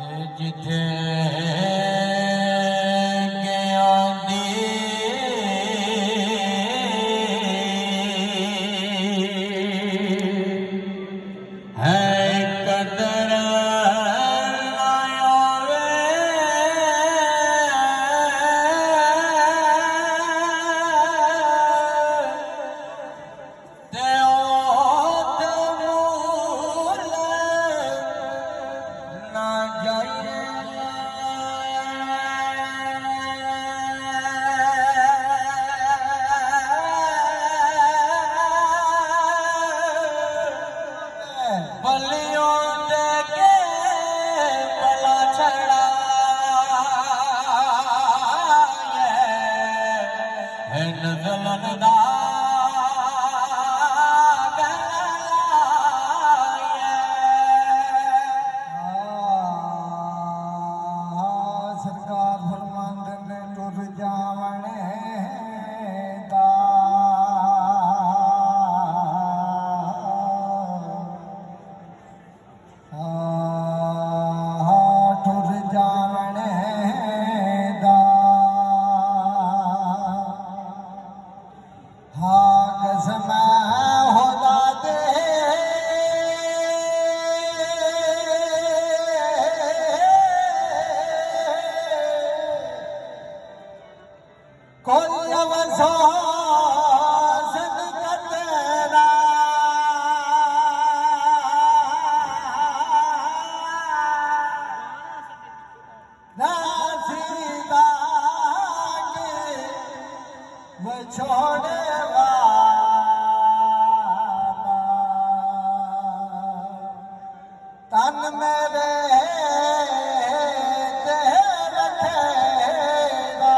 जिथे आंदी है कदर ना आवे ते ओत मूल ना जाए बलियों दे के बला छड़ा है नजलन दा सरकार फरमान ने टुर जावणे दा टुर जावणे दा कसम होदा दे कोई अवसान कतरा नासीदा के छोड़े तन मेरे ते रखेगा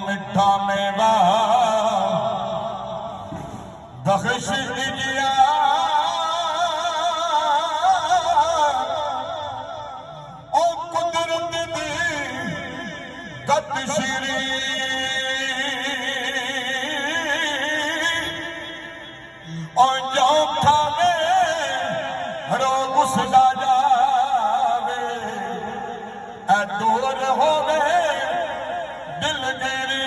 मिठा मेवा बख्श दीजिया ओ कुदरत दी गत श्री ओ जो खावे रोग उसदा जावे ए दूर होवे दिलगिरी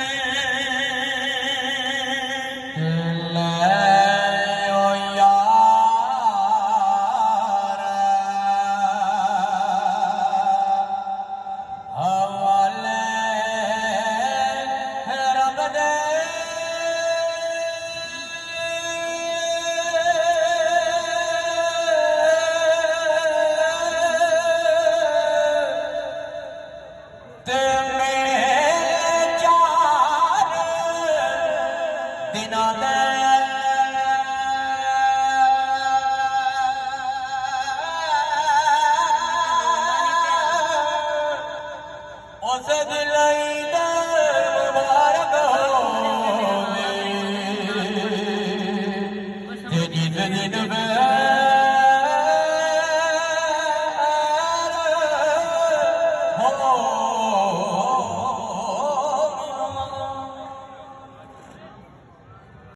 उस दिल